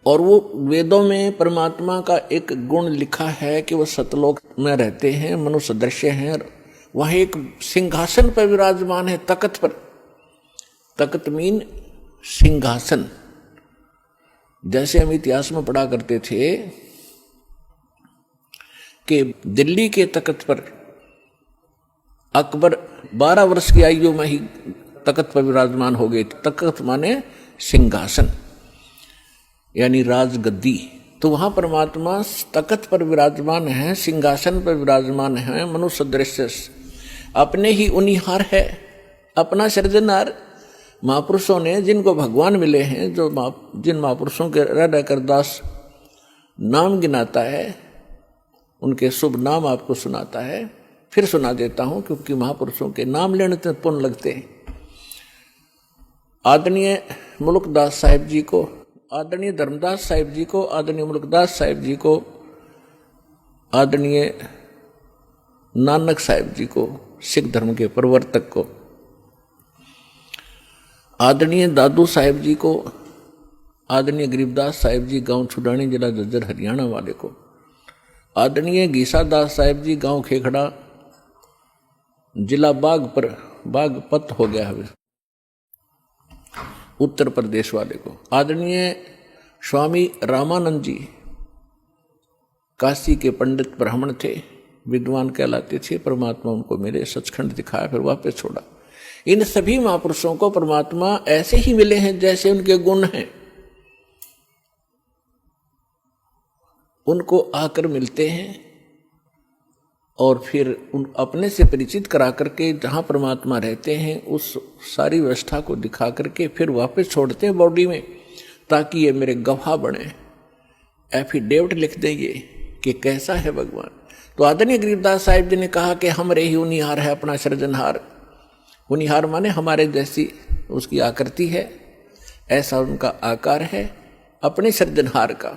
और वो वेदों में परमात्मा का एक गुण लिखा है कि वो सतलोक में रहते हैं, मनुष्य दृश्य हैं, वहां एक सिंहासन पर विराजमान है, तख्त पर। तख्त मीन सिंहासन। जैसे हम इतिहास में पढ़ा करते थे कि दिल्ली के तख्त पर अकबर 12 वर्ष की आयु में ही तख्त पर विराजमान हो गए। तख्त माने सिंहासन यानी राजगद्दी। तो वहां परमात्मा तख्त पर विराजमान है, सिंहासन पर विराजमान है, मनुष्य दृश्य अपने ही उनिहार है, अपना सृजनहार। महापुरुषों ने जिनको भगवान मिले हैं, जो जिन महापुरुषों के हृदय कर दास नाम गिनाता है, उनके शुभ नाम आपको सुनाता है। फिर सुना देता हूं क्योंकि महापुरुषों के नाम लेने से पुण्य लगते हैं। आदरणीय मुल्कदास साहिब जी को, आदरणीय धर्मदास साहिब जी को, आदरणीय मुल्कदास साहिब जी को, आदरणीय नानक साहिब जी को, सिख धर्म के प्रवर्तक को, आदरणीय दादू साहिब जी को, आदरणीय गरीबदास साहिब जी गांव छुडानी जिला झज्जर हरियाणा वाले को, आदरणीय गीसा दास साहिब जी गांव खेखड़ा जिला बागपत हो गया है उत्तर प्रदेश वाले को, आदरणीय स्वामी रामानंद जी काशी के पंडित ब्राह्मण थे, विद्वान कहलाते थे। परमात्मा उनको मिले, सचखंड दिखाया, फिर वापस छोड़ा। इन सभी महापुरुषों को परमात्मा ऐसे ही मिले हैं जैसे उनके गुण हैं, उनको आकर मिलते हैं और फिर उन अपने से परिचित करा करके जहाँ परमात्मा रहते हैं उस सारी व्यवस्था को दिखा करके फिर वापस छोड़ते हैं बॉडी में, ताकि ये मेरे गवाह बने, एफिडेविट लिख देंगे कि कैसा है भगवान। तो आदरणीय गरीबदास साहिब जी ने कहा कि हमरे ही उनिहार है अपना सृजनहार। उनिहार माने हमारे जैसी उसकी आकृति है, ऐसा उनका आकार है अपने सृजनहार का।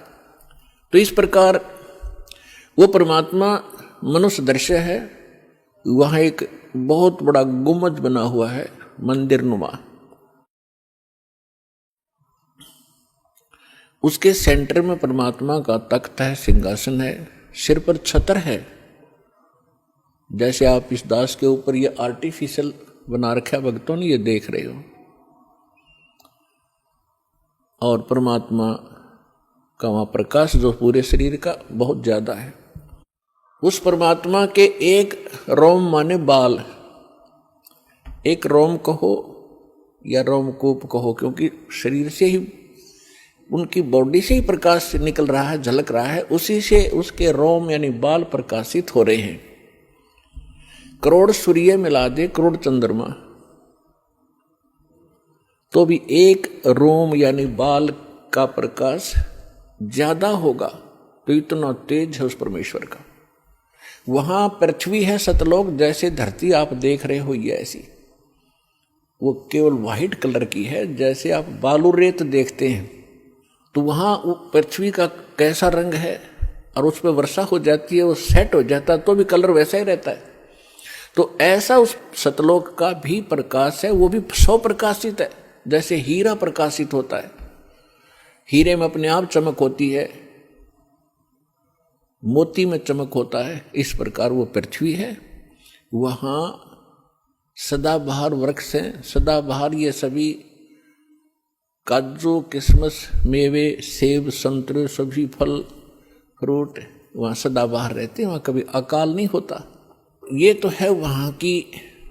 तो इस प्रकार वो परमात्मा मनुष्य दृश्य है। वहां एक बहुत बड़ा गुम्बद बना हुआ है, मंदिर नुमा। उसके सेंटर में परमात्मा का तख्त है, सिंहासन है, सिर पर छतर है। जैसे आप इस दास के ऊपर ये आर्टिफिशियल बना रखा भक्तों ने, ये देख रहे हो। और परमात्मा का वहां प्रकाश जो पूरे शरीर का बहुत ज्यादा है। उस परमात्मा के एक रोम माने बाल, एक रोम कहो या रोमकूप कहो, क्योंकि शरीर से ही उनकी बॉडी से ही प्रकाश निकल रहा है, झलक रहा है, उसी से उसके रोम यानी बाल प्रकाशित हो रहे हैं। करोड़ सूर्य मिला दे, करोड़ चंद्रमा, तो भी एक रोम यानी बाल का प्रकाश ज्यादा होगा। तो इतना तेज है उस परमेश्वर का। वहां पृथ्वी है सतलोक, जैसे धरती आप देख रहे हो ये ऐसी, वो केवल व्हाइट कलर की है। जैसे आप बालू रेत देखते हैं तो वहां वो पृथ्वी का कैसा रंग है, और उस पर वर्षा हो जाती है, वो सेट हो जाता है तो भी कलर वैसा ही रहता है। तो ऐसा उस सतलोक का भी प्रकाश है, वो भी सौ प्रकाशित है। जैसे हीरा प्रकाशित होता है, हीरे में अपने आप चमक होती है, मोती में चमक होता है, इस प्रकार वो पृथ्वी है। वहां सदाबहार वृक्ष हैं, सदाबहार ये सभी काजू, किशमिश, मेवे, सेब, संतरे, सभी फल फ्रूट वहां सदाबहार रहते हैं, वहां कभी अकाल नहीं होता। ये तो है वहां की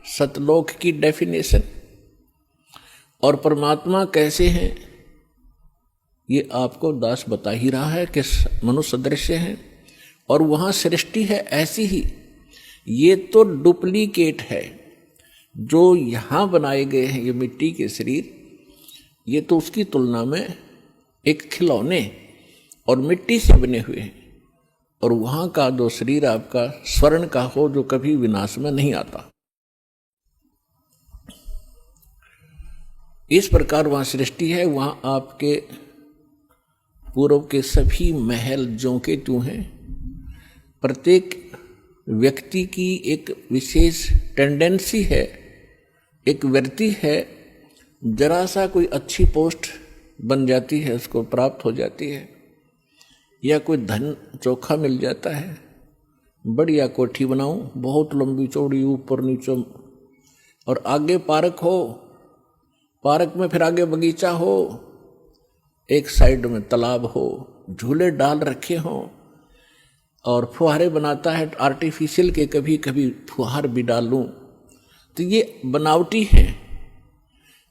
सतलोक की डेफिनेशन। और परमात्मा कैसे हैं ये आपको दास बता ही रहा है कि मनुष्य दृश्य है, और वहां सृष्टि है ऐसी ही। ये तो डुप्लीकेट है जो यहां बनाए गए हैं, ये मिट्टी के शरीर, ये तो उसकी तुलना में एक खिलौने और मिट्टी से बने हुए हैं। और वहां का जो शरीर आपका स्वर्ण का हो, जो कभी विनाश में नहीं आता। इस प्रकार वहां सृष्टि है। वहां आपके पूर्व के सभी महल ज्यों के त्यों हैं। प्रत्येक व्यक्ति की एक विशेष टेंडेंसी है, एक वृत्ति है, जरा सा कोई अच्छी पोस्ट बन जाती है, उसको प्राप्त हो जाती है, या कोई धन चोखा मिल जाता है, बढ़िया कोठी बनाऊं बहुत लंबी चौड़ी ऊपर नीचे, और आगे पार्क हो, पार्क में फिर आगे बगीचा हो, एक साइड में तालाब हो, झूले डाल रखे हों, और फुहारे बनाता है आर्टिफिशियल के, कभी कभी फुहार भी डालूं, तो ये बनावटी है।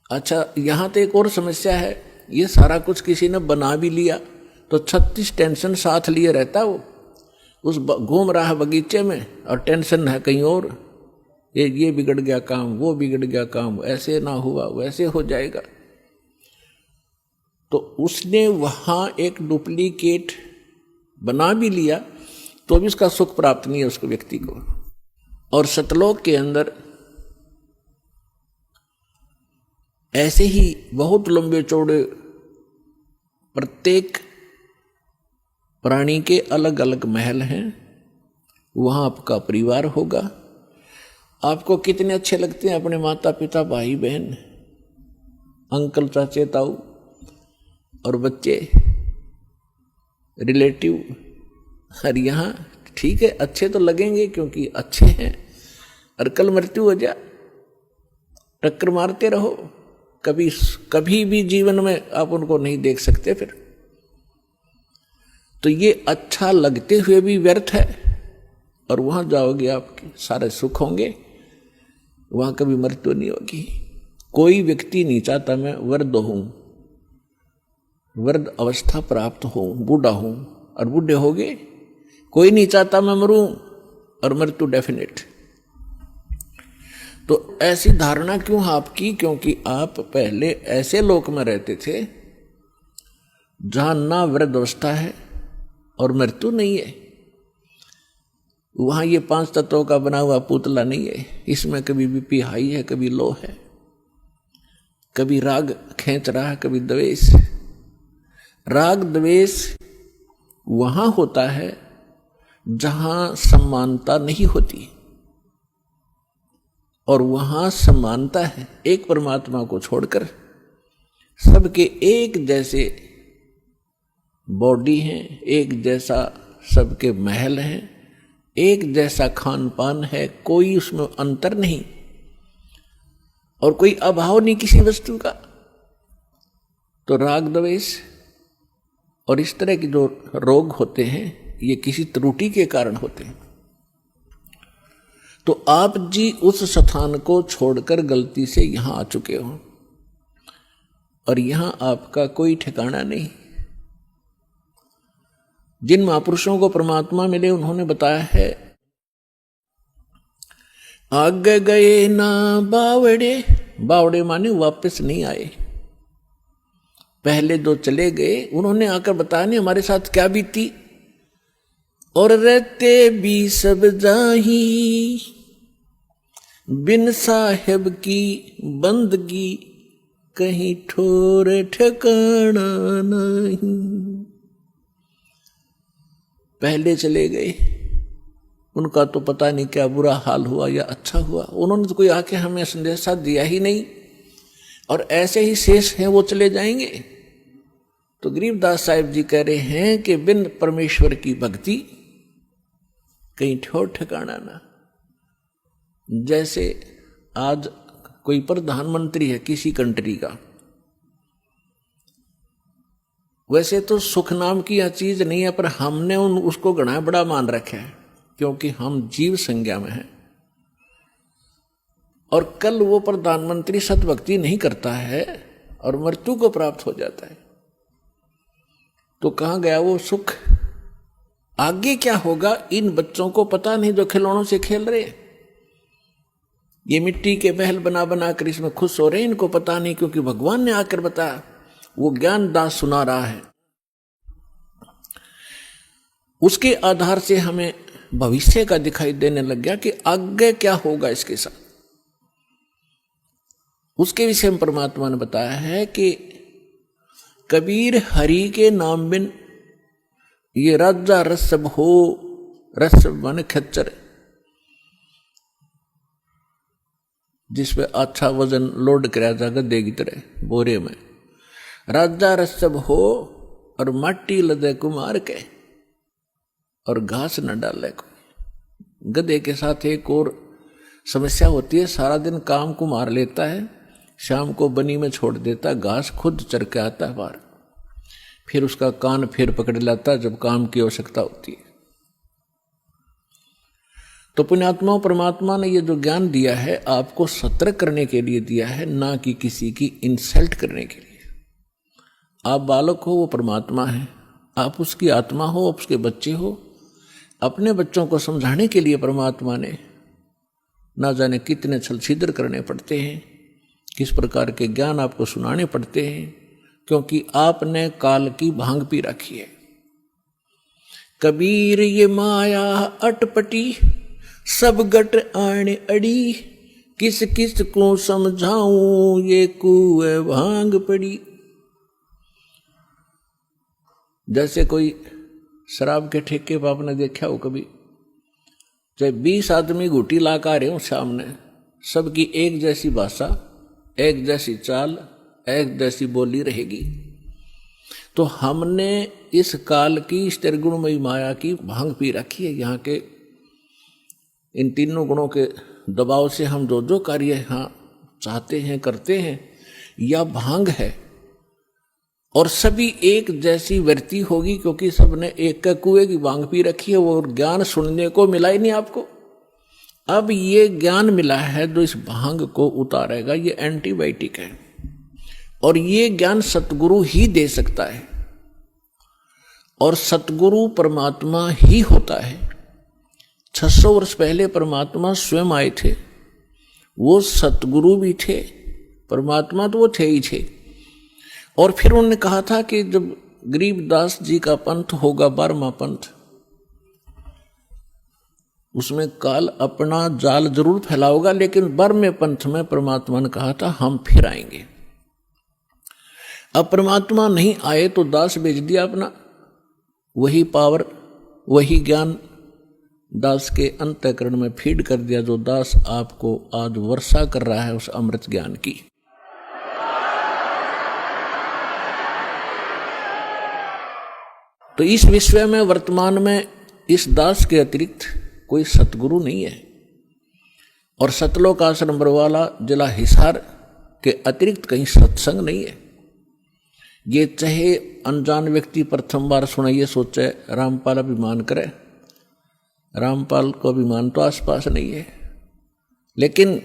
अच्छा, यहाँ तो एक और समस्या है, ये सारा कुछ किसी ने बना भी लिया तो 36 टेंशन साथ लिए रहता वो, उस घूम रहा है बगीचे में और टेंशन है कहीं और, ये बिगड़ गया काम, वो बिगड़ गया काम, ऐसे ना हुआ वैसे हो जाएगा। तो उसने वहाँ एक डुप्लीकेट बना भी लिया तो भी उसका सुख प्राप्त नहीं है उसको, व्यक्ति को। और सतलोक के अंदर ऐसे ही बहुत लंबे चौड़े प्रत्येक प्राणी के अलग अलग महल हैं, वहाँ आपका परिवार होगा। आपको कितने अच्छे लगते हैं अपने माता पिता, भाई बहन, अंकल चाचे ताऊ और बच्चे, रिलेटिव। और यहाँ ठीक है, अच्छे तो लगेंगे क्योंकि अच्छे हैं, और कल मृत्यु हो जा, टक्कर मारते रहो, कभी भी जीवन में आप उनको नहीं देख सकते फिर। तो ये अच्छा लगते हुए भी व्यर्थ है, और वहां जाओगे आपके सारे सुख होंगे, वहां कभी मृत्यु नहीं होगी। कोई व्यक्ति नहीं चाहता मैं वृद्ध हूं, वृद्ध अवस्था प्राप्त हो, बूढ़ा हूं, और बूढ़े हो गए। कोई नहीं चाहता मैं मरूं, और मृत्यु डेफिनेट। तो ऐसी धारणा क्यों आपकी? क्योंकि आप पहले ऐसे लोक में रहते थे जहां ना वृद्ध अवस्था है और मृत्यु नहीं है। वहां ये 5 तत्वों का बना हुआ पुतला नहीं है, इसमें कभी बीपी हाई है, कभी लो है, कभी राग खींच रहा है, कभी द्वेष। राग द्वेष वहां होता है जहां समानता नहीं होती, और वहां समानता है एक परमात्मा को छोड़कर। सबके एक जैसे बॉडी हैं, एक जैसा सबके महल हैं, एक जैसा खान पान है, कोई उसमें अंतर नहीं, और कोई अभाव नहीं किसी वस्तु का। तो राग द्वेष और इस तरह के जो रोग होते हैं, ये किसी त्रुटि के कारण होते हैं। तो आप जी उस स्थान को छोड़कर गलती से यहां आ चुके हो, और यहां आपका कोई ठिकाना नहीं। जिन महापुरुषों को परमात्मा मिले उन्होंने बताया है, आगे गए ना बावड़े, बावड़े माने वापस नहीं आए। पहले जो चले गए उन्होंने आकर बताया नहीं हमारे साथ क्या बीती, और रहते भी सब जाही, बिन साहेब की बंदगी कहीं ठोर ठिकाना नहीं। पहले चले गए, उनका तो पता नहीं क्या बुरा हाल हुआ या अच्छा हुआ, उन्होंने तो कोई आके हमें संदेशा दिया ही नहीं, और ऐसे ही शेष हैं वो चले जाएंगे। तो गरीबदास साहिब जी कह रहे हैं कि बिन परमेश्वर की भक्ति कहीं ठोर ठिकाना ना। जैसे आज कोई प्रधानमंत्री है किसी कंट्री का, वैसे तो सुख नाम की यह चीज नहीं है, पर हमने उसको घना बड़ा मान रखा है क्योंकि हम जीव संज्ञा में हैं। और कल वो प्रधानमंत्री सतभक्ति नहीं करता है और मृत्यु को प्राप्त हो जाता है, तो कहां गया वो सुख? आगे क्या होगा इन बच्चों को पता नहीं जो खिलौनों से खेल रहे, ये मिट्टी के महल बना बना कर इसमें खुश हो रहे हैं, इनको पता नहीं, क्योंकि भगवान ने आकर बताया, वो ज्ञान दास सुना रहा है। उसके आधार से हमें भविष्य का दिखाई देने लग गया कि आगे क्या होगा इसके साथ। उसके विषय में परमात्मा ने बताया है कि कबीर हरि के नाम बिन ये राजा रसब हो, रसब माने खच्चर, जिसपे अच्छा वजन लोड कराया जाएगा देगी तरह बोरे में, राजा रसब हो और माटी लदे कुमार के, और घास न डाले कोई। गधे के साथ एक और समस्या होती है, सारा दिन काम को मार लेता है, शाम को बनी में छोड़ देता है, घास खुद चर के आता है बाहर, फिर उसका कान फिर पकड़ लाता है जब काम की आवश्यकता होती है। तो पुण्यात्माओं, परमात्मा ने ये जो ज्ञान दिया है आपको सतर्क करने के लिए दिया है, ना कि किसी की इंसल्ट करने के लिए। आप बालक हो, वो परमात्मा है, आप उसकी आत्मा हो, आप उसके बच्चे हो। अपने बच्चों को समझाने के लिए परमात्मा ने ना जाने कितने छल छिद्र करने पड़ते हैं, किस प्रकार के ज्ञान आपको सुनाने पड़ते हैं, क्योंकि आपने काल की भांग पी रखी है। कबीर ये माया अटपटी, सब गट आने अड़ी, किस किस को समझाऊं ये कुए भांग पड़ी। जैसे कोई शराब के ठेके पर आपने देखा हो कभी, चाहे 20 आदमी घूटी ला कर आ रहे हो सामने, सबकी एक जैसी भाषा, एक जैसी चाल, एक जैसी बोली रहेगी। तो हमने इस काल की इस त्रिगुणमयी माया की भांग पी रखी है। यहाँ के इन तीनों गुणों के दबाव से हम जो जो कार्य यहाँ चाहते हैं करते हैं, यह भांग है। और सभी एक जैसी वृत्ति होगी, क्योंकि सबने एक का कुएं की भांग पी रखी है। वो ज्ञान सुनने को मिला ही नहीं आपको। अब ये ज्ञान मिला है जो इस भांग को उतारेगा, ये एंटीबायोटिक है, और ये ज्ञान सतगुरु ही दे सकता है। और सतगुरु परमात्मा ही होता है। 600 वर्ष पहले परमात्मा स्वयं आए थे, वो सतगुरु भी थे, परमात्मा तो वो थे ही थे। और फिर उन्होंने कहा था कि जब गरीबदास जी का पंथ होगा 12वां पंथ, उसमें काल अपना जाल जरूर फैलाओगा, लेकिन 12वें पंथ में परमात्मा ने कहा था हम फिर आएंगे। अब परमात्मा नहीं आए तो दास भेज दिया अपना, वही पावर वही ज्ञान दास के अंतःकरण में फीड कर दिया, जो दास आपको आज वर्षा कर रहा है उस अमृत ज्ञान की। तो इस विश्व में वर्तमान में इस दास के अतिरिक्त कोई सतगुरु नहीं है। और सतलोक आश्रम बरवाला जिला हिसार के अतिरिक्त कहीं सत्संग नहीं है। ये चाहे अनजान व्यक्ति प्रथम बार सुनाइए सोचे रामपाल अभिमान करे, रामपाल को अभिमान तो आसपास नहीं है, लेकिन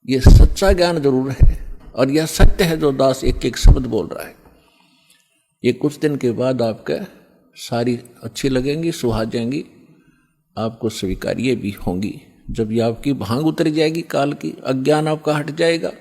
ये सच्चा ज्ञान जरूर है। और यह सत्य है जो दास एक एक शब्द बोल रहा है। ये कुछ दिन के बाद आपका सारी अच्छी लगेंगी, सुहा जाएंगी, आपको स्वीकार्य भी होंगी। जब ये आपकी भांग उतर जाएगी, काल की अज्ञान आपका हट जाएगा,